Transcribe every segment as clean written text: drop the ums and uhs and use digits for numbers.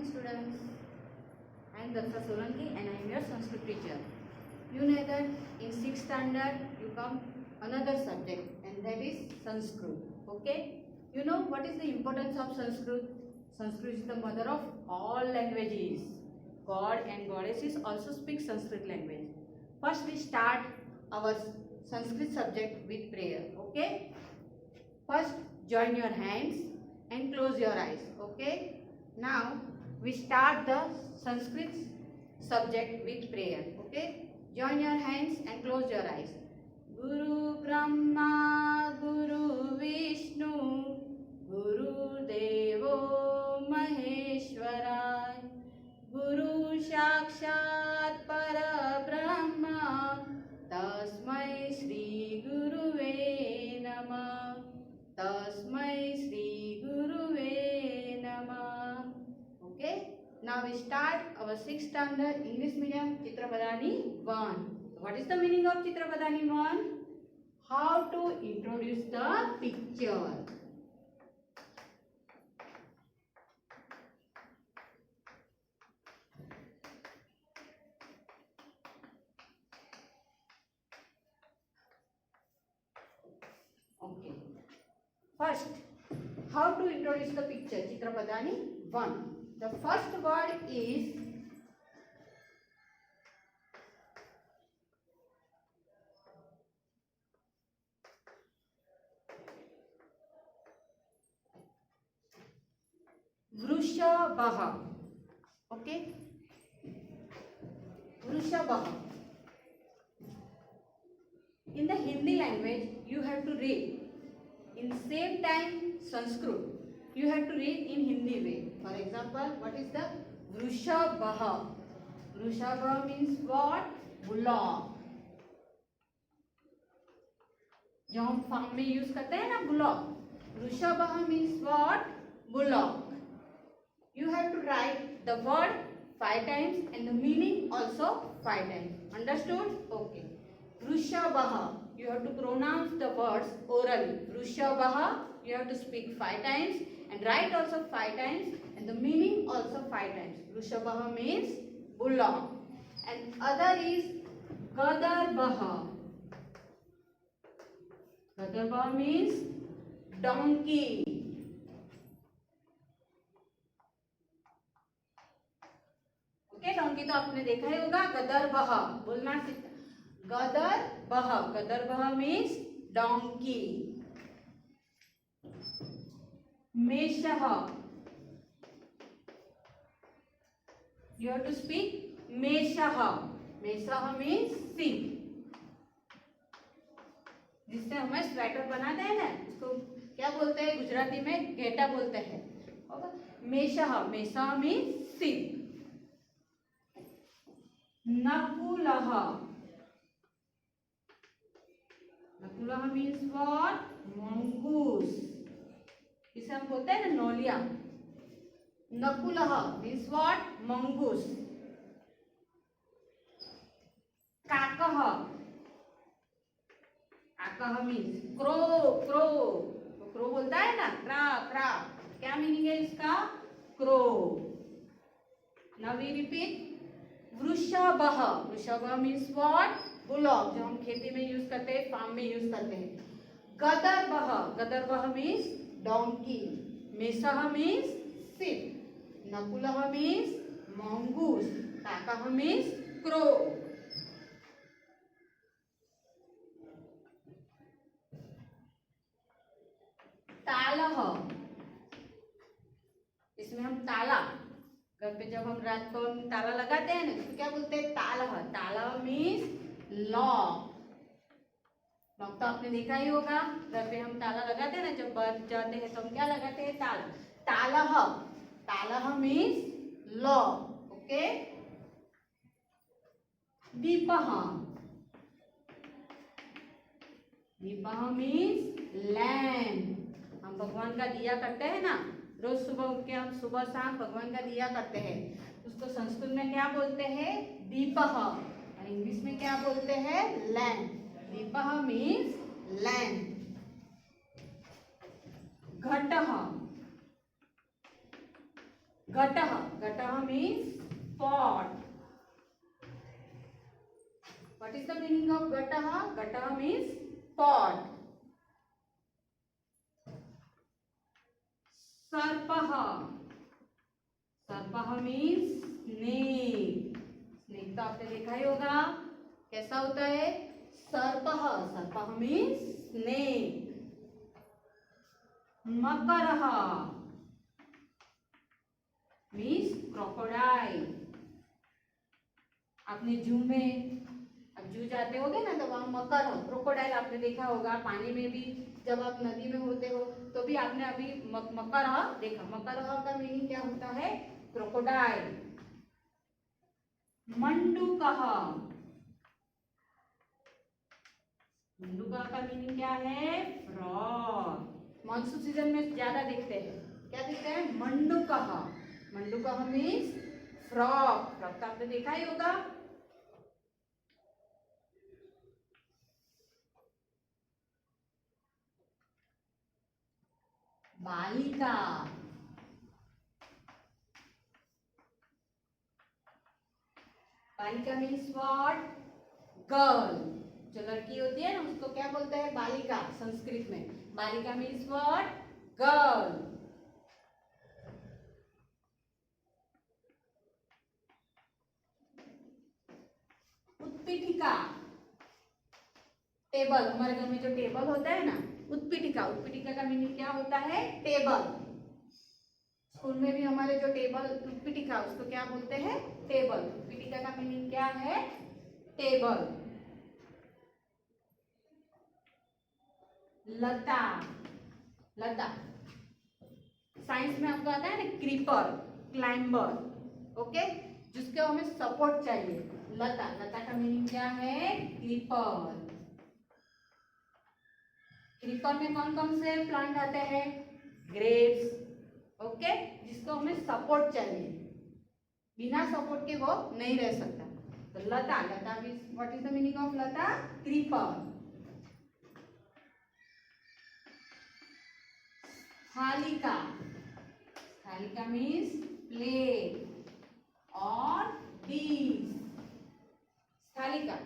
students. I am Daksha Solanki and I am your Sanskrit teacher. You know that in 6th standard you come another subject and that is Sanskrit. Okay? You know what is the importance of Sanskrit? Sanskrit is the mother of all languages. God and goddesses also speak Sanskrit language. First we start our Sanskrit subject with prayer. Okay? First join your hands and close your eyes. Okay? Now we start the Sanskrit subject with prayer. Okay? Join your hands and close your eyes. Guru Brahma, Guru Vishnu, Guru Devo Maheshwara, Guru Sakshat Para Brahma, Tasmai Shri Guruve Namah, Tasmai Shri Guruve Namah. Okay? Now we start our 6th standard English medium Chitrapadani 1. What is the meaning of Chitrapadani 1? How to introduce the picture. Okay. First, how to introduce the picture? Chitrapadani 1. The first word is Vrushabha. Okay? Vrushabha. In the Hindi language, you have to read. In same time, Sanskrit, you have to read in Hindi way. For example, what is the Vrushabha? Vrushabha means what? Bullock. जो हम farm में use करते हैं ना bullock. वृषभः means what? Bullock. You have to write the word 5 times and the meaning also 5 times. Understood? Okay. Vrishabha. You have to pronounce the words orally. Vrishabha. You have to speak 5 times and write also 5 times and the meaning also 5 times. Vrishabha means bullock. And other is Gadarbha. Gadarbha means donkey. Okay donkey तो आपने देखा ही होगा. गदरबह बोलना सीखा. गदरबह. गदरबह मीन्स डोंकी. मेषः. यू हैव टू स्पीक मेषः. मेषः मीन्स सिंह. जिससे हमें स्वेटर बनाते हैं ना, इसको क्या बोलते हैं गुजराती में? घेटा बोलते हैं. मेषः. मेषः मीन्स सिंह. नकुलः. नकुलः मीन्स व्हाट? मंगूस. इसे हम बोलते हैं ना नौलिया. नकुलः मीन्स व्हाट? मंगूस. काकः. काकः मीन्स क्रो. क्रो. क्रो बोलता है ना, क्रा क्रा. क्या मीनिंग है इसका? क्रो. Now we repeat. वृषभः. वृषभः मीन्स व्हाट? बुलॉक. जो हम खेती में यूज करते हैं, फार्म में यूज करते हैं. गदर्भः. गदर्भः मीन्स डोंकी. मेषः मीन्स सिंह. नकुलः मीन्स मंगूस. काकः मीन्स क्रो. तालः. इसमें हम ताला, घर पे जब हम रात को ताला लगाते हैं ना, तो क्या बोलते हैं? तालः. ताला मीन्स लॉक. लॉक तो आपने देखा ही होगा. घर पे हम ताला लगाते हैं ना, जब बाहर जाते हैं तो हम क्या लगाते हैं? ताला. तालः. तालः मीन्स लॉक. ओके. दीपः. दीपः मीन्स लैम्प. हम भगवान का दिया करते हैं ना, रोज सुबह उठ के हम सुबह शाम भगवान का दिया करते हैं. उसको संस्कृत में क्या बोलते हैं? दीपः. और इंग्लिश में क्या बोलते हैं? लैम्प. दीपः मीन्स लैम्प. घटः. घटः, घटः means pot. What is the meaning of घटः? घटः means pot. सर्पः, सर्पः means snake. स्नेक तो आपने देखा ही होगा कैसा होता है सर्पः, सर्पः means snake. मकरः means crocodile. आपने जू में, अब जू जाते होगे ना तो वहाँ मकर क्रोकोडाइल आपने देखा होगा. पानी में भी जब आप नदी में होते हो तो भी आपने अभी मकर देखा. मकर का मीनिंग क्या होता है? क्रोकोडाइल. मंडूकः, मंडूका का मीनिंग क्या है? फ्रॉग. मानसून सीजन में ज्यादा दिखते हैं. क्या दिखते हैं? मंडूकः. मंडूकः मीन्स फ्रॉग. फ्रॉग तो आपने देखा ही होगा. बालिका, बालिका मीन्स व्हाट? गर्ल. जो लड़की होती है ना उसको क्या बोलते हैं? बालिका. संस्कृत में बालिका मीन्स व्हाट? गर्ल. उत्पीठिका, टेबल. हमारे घर में जो टेबल होता है ना, उत्पीठिका. उत्पीठिका का मीनिंग क्या होता है? टेबल. स्कूल में भी हमारे जो टेबल उत्पीठिका उसको क्या बोलते हैं? टेबल. उत्पीठिका का मीनिंग क्या है? टेबल. लता, लता साइंस में आपको आता है ना क्रीपर, क्लाइंबर. ओके, जिसको हमें सपोर्ट चाहिए. लता, लता का मीनिंग क्या है? क्रीपर. क्रीपर में कौन कौन से प्लांट आते हैं? ग्रेप्स. ओके, जिसको हमें सपोर्ट चाहिए. बिना सपोर्ट के वो नहीं रह सकता. तो लता, लता means what is the meaning of लता? क्रीपर. थालिका, थालिका मीन्स प्लेट और डिश. थालिका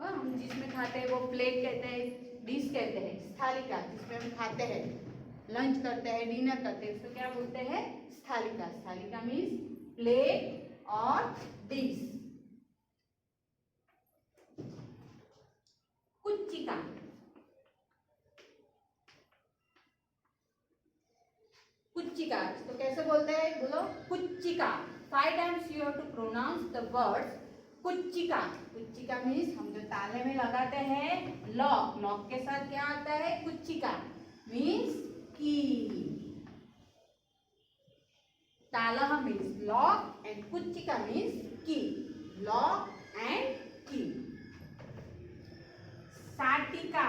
हम जिसमें खाते हैं वो प्लेट कहते हैं, डिश कहते हैं. थालिका जिसमें हम खाते हैं, लंच करते हैं, डिनर करते हैं, उसको क्या बोलते हैं? थालिका. थालिका मीन्स प्लेट और डिश. कुच्चिका, कुच्चिका तो कैसे बोलते हैं? बोलो कुच्चिका. 5 times you have to pronounce the words कुच्चिका. कुच्चिका मीन्स हम जो ताले में लगाते हैं लॉक, लॉक के साथ क्या आता है? कुच्चिका मीन्स की. ताला मीन्स लॉक एंड कुच्चिका means key. Lock and key. साटिका,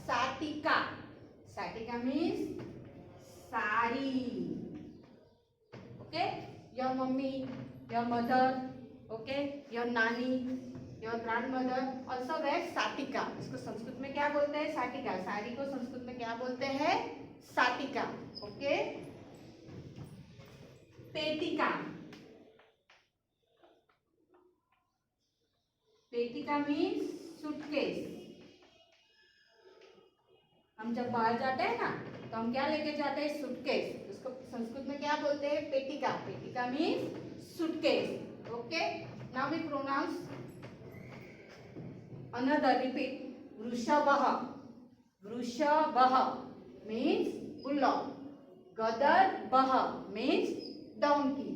साटिका. साटिका means sari. Okay, your mummy, your mother, okay, your नानी, योर ग्रैंडमदर ऑल्सो वेयर साटिका. इसको संस्कृत में क्या बोलते हैं? साटिका. साड़ी को संस्कृत में क्या बोलते हैं? साटिका. ओके. पेटिका, पेटिका मीन्स सूटकेस. हम जब बाहर जाते हैं ना तो हम क्या लेके जाते हैं? सूटकेस. उसको संस्कृत में क्या बोलते हैं? पेटिका. पेटिका means suitcase. Okay, now we pronounce another. Repeat. वृषभः, वृषभः मीन्स बुलॉक. गदर्भः मीन्स डोंकी.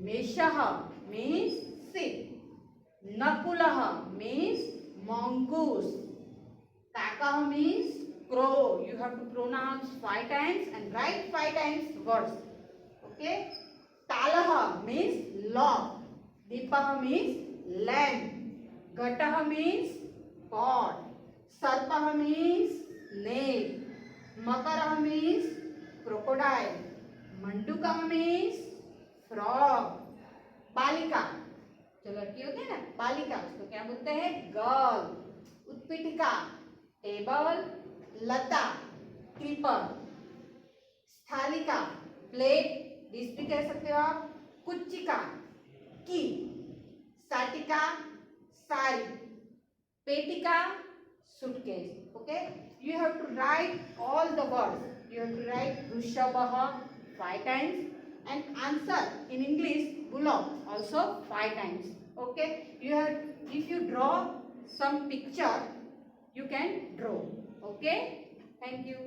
मेषः मीन्स sheep. नकुलः means mongoose. Takah means crow. You have to pronounce 5 times and write 5 times words. Okay. Talah means log. Dipah means lamp. Gatah means pot. Sarpah means snake. Makarah means crocodile. Mandukah means frog. बालिका, जो लड़की होती है ना बालिका, उसको क्या बोलते हैं? गर्ल. उत्पीठिका टेबल. लता क्रीपर, स्थालिका प्लेट, डिश भी कह सकते हो आप, कुच्चिका की, साटिका साड़ी, पेटिका suitcase. Okay, you have to write all the words. You have to write Vrishabha 5 times and answer in English bullock also 5 times. Okay, you have, if you draw some picture you can draw. Okay, thank you.